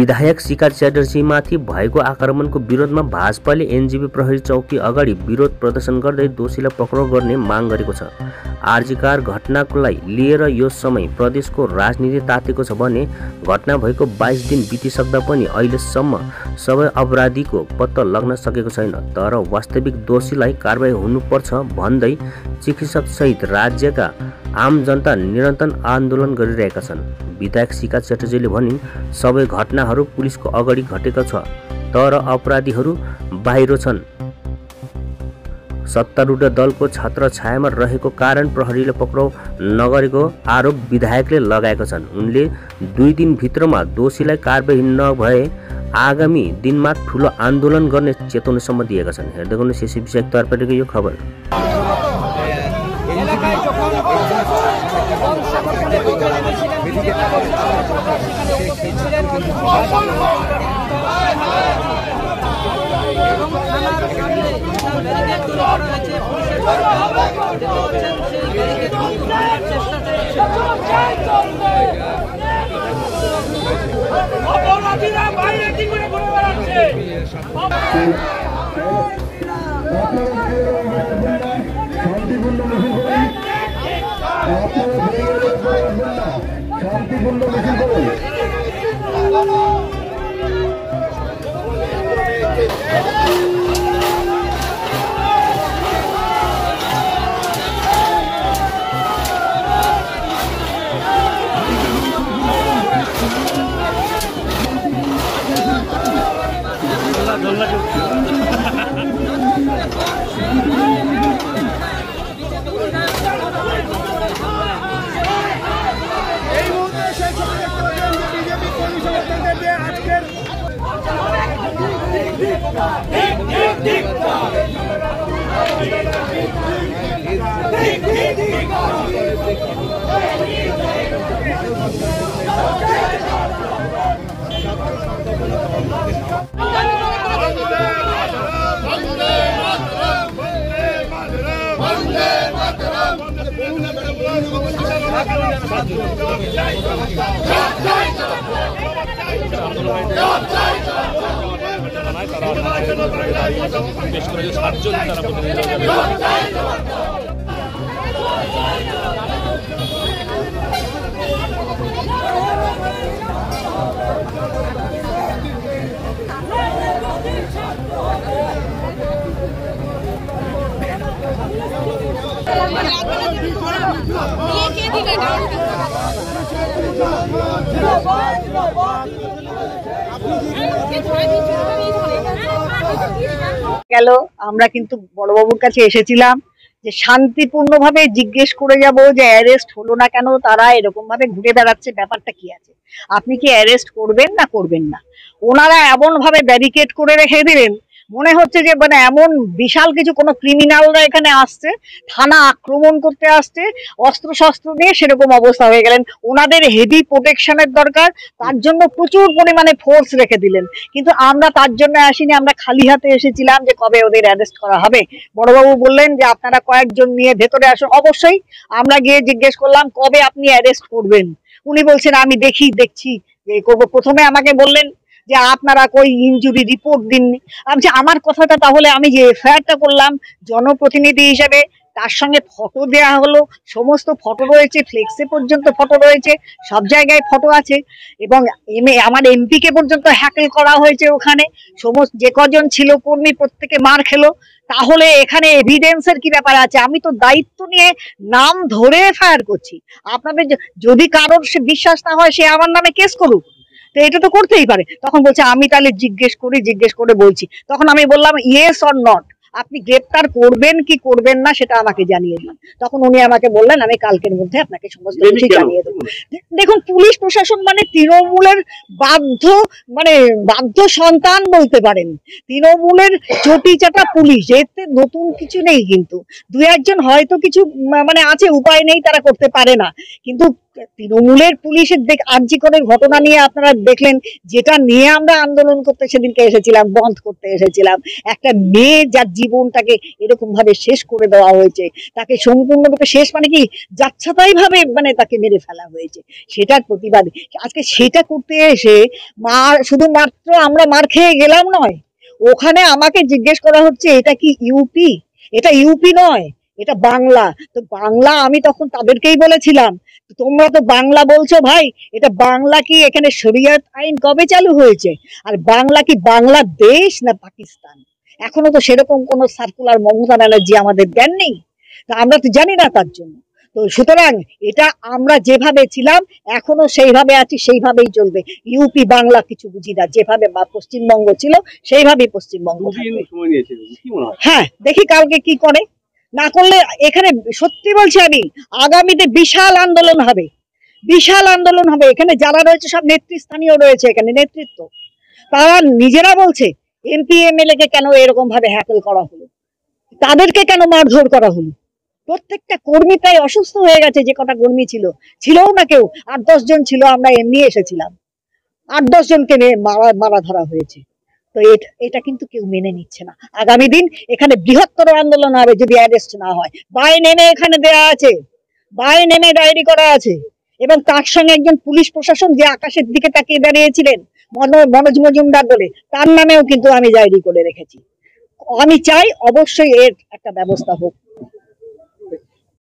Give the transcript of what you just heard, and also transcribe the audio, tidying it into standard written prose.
विधायक शिखा च्याटर्जीमाथि भएको आक्रमणको विरोधमा भाजपाले एनजेपी प्रहरी चौकी अगाडि विरोध प्रदर्शन गर्दै दोषीलाई पक्राउ गर्ने माग गरेको छ। आरजीकार घटनालाई लिएर यो समय प्रदेशको राजनीति तातेको छ भने घटना भएको 22 दिन बितिसक्दा पनि अहिलेसम्म सबै अपराधीको पत्ता लाग्न सकेको छैन। तर वास्तविक दोषीलाई कारबाही हुनुपर्छ भन्दै चिकित्सक सहित राज्यका आम जनता निरन्तर आन्दोलन गरिरहेका छन्। विधायक शिखा च्याटर्जीले भनिन्, सबै घटनाहरू पुलिसको अगाडि घटेको छ तर अपराधीहरू बाहिर छन्। सत्तारूढ दलको छत्र छायामा रहेको कारण प्रहरीले पक्राउ नगरेको आरोप विधायकले लगाएका छन्। उनले 2 दिनभित्रमा दोषीलाई कारबाही नभए आगामी दिनमा ठूलो आन्दोलन गर्ने चेतावनीसम्म दिएका छन्। हेर्दै गर्नु सीसी विषयक तर्फबाट यो खबर। গেল আমরা কিন্তু বড়বাবুর কাছে এসেছিলাম যে শান্তিপূর্ণভাবে জিজ্ঞেস করে যাব যে অ্যারেস্ট হলো না কেন, তারা এরকম ভাবে ঘুরে বেড়াচ্ছে, ব্যাপারটা কি আছে, আপনি কি অ্যারেস্ট করবেন না করবেন না। ওনারা এমন ভাবে ব্যারিকেড করে রেখে দিলেন, মনে হচ্ছে যে মানে এমন বিশাল কিছু কোনো ক্রিমিনালরা এখানে আসছে, থানা আক্রমণ করতে আসছে অস্ত্র শস্ত্র নিয়ে, সেরকম অবস্থা হয়ে গেলেন। ওনাদের হেভি প্রোটেকশনের দরকার, তার জন্য প্রচুর পরিমাণে ফোর্স রেখে দিলেন। কিন্তু আমরা তার জন্য আসিনি, আমরা খালি হাতে এসেছিলাম যে কবে ওদের অ্যারেস্ট করা হবে। বড়বাবু বললেন যে আপনারা কয়েকজন নিয়ে ভেতরে আসুন। অবশ্যই আমরা গিয়ে জিজ্ঞেস করলাম কবে আপনি অ্যারেস্ট করবেন। উনি বলছেন আমি দেখছি যে করবো। প্রথমে আমাকে বললেন যে আপনারা কই ইনজুরি রিপোর্ট দিননি। আমি আমার কথাটা, তাহলে আমি যে এফআইআরটা করলাম জনপ্রতিনিধি হিসেবে, তার সঙ্গে ফটো দেয়া হলো, সমস্ত ফটো রয়েছে, ফ্লেক্সে পর্যন্ত ফটো রয়েছে, সব জায়গায় ফটো আছে, এবং আমার এমপিকে পর্যন্ত হ্যাকেল করা হয়েছে ওখানে। সমস্ত যে কজন ছিল কর্মী প্রত্যেকে মার খেলো। তাহলে এখানে এভিডেন্সের কি ব্যাপার আছে? আমি তো দায়িত্ব নিয়ে নাম ধরে এফআইআর করছি। আপনাদের যদি কারোর সে বিশ্বাস না হয় সে আমার নামে কেস করুক, তো এটা তো করতেই পারে। তখন বলছে আমি তাহলে জিজ্ঞেস করে বলছি। তখন আমি বললাম ইয়েস অর নট, আপনি গ্রেপ্তার করবেন কি করবেন না সেটা আমাকে জানিয়ে দিন। তখন উনি আমাকে বললেন আমি কালকের মধ্যে আপনাকে সমস্ত কিছু জানিয়ে দেবো। দেখুন, পুলিশ প্রশাসন মানে তৃণমূলের বাধ্য সন্তান বলতে পারেন। তৃণমূলের চটি চাটা পুলিশ, এতে নতুন কিছু নেই। কিন্তু 2-1 জন হয়তো কিছু আছে, উপায় নেই, তারা করতে পারে না। কিন্তু তৃণমূলের পুলিশের আরজি করের ঘটনা নিয়ে আপনারা দেখলেন, যেটা নিয়ে আমরা আন্দোলন করতে সেদিনকে এসেছিলাম, বন্ধ করতে এসেছিলাম। একটা মেয়ে যার জীবনটাকে এরকম ভাবে শেষ করে দেওয়া হয়েছে, তাকে সম্পূর্ণরূপে শেষ মানে কি যাচ্ছাতাই ভাবে মানে তাকে মেরে ফেলা হয়েছে, সেটার প্রতিবাদে আজকে সেটা করতে এসে শুধুমাত্র আমরা মার খেয়ে গেলাম নয়, ওখানে আমাকে জিজ্ঞেস করা হচ্ছে এটা কি ইউপি? এটা ইউপি নয়, এটা বাংলা। তো বাংলা আমি তখন তাদেরকেই বলেছিলাম, তোমরা তো বাংলা বলছো ভাই, এটা বাংলা কি? এখানে শরিয়ত আইন কবে চালু হয়েছে? আর বাংলা কি বাংলাদেশ না পাকিস্তান? এখনো তো সেরকম কোন সার্কুলার মমতা ব্যানার্জি আমাদের দেন নেই, তা আমরা তো জানি না তার জন্য। তো সুতরাং এটা আমরা যেভাবে ছিলাম এখনো সেইভাবে আছি, সেইভাবেই চলবে। ইউপি বাংলা কিছু বুঝি না, যেভাবে পশ্চিমবঙ্গ ছিল সেইভাবেই পশ্চিমবঙ্গ থাকবে। হ্যাঁ, দেখি কালকে কি করে। না করলে এখানে সত্যি বলছি আমি, আগামীতে বিশাল আন্দোলন হবে, বিশাল আন্দোলন হবে। এখানে যারা রয়েছে সব নেতৃস্থানীয় রয়েছে, এখানে নেতৃত্ব, তারা নিজেরা বলছে এমপি এমএলএ কে কেন এরকম ভাবে হ্যাকেল করা হলো, তাদেরকে কেন মারধর করা হলো। প্রত্যেকটা কর্মী প্রায় অসুস্থ হয়ে গেছে, যে কটা কর্মী ছিলও না কেউ, 8-10 জন ছিল, আমরা এমনি এসেছিলাম, 8-10 জনকে মারা ধরা হয়েছে। তো এটা কিন্তু কেউ মেনে নিচ্ছে না। আগামী দিন এখানে বৃহত্তর আন্দোলন হবে যদি অ্যারেস্ট না হয়। বাই নেমে এখানে দেয়া আছে, বাই নেমে ডায়েরি করা আছে, এবং তার সঙ্গে একজন পুলিশ প্রশাসন যে আকাশের দিকে তাকিয়ে দাঁড়িয়েছিলেন, মনোজ মজুমদার বলে, তার নামেও কিন্তু আমি ডায়েরি করে রেখেছি। আমি চাই অবশ্যই এর একটা ব্যবস্থা হোক।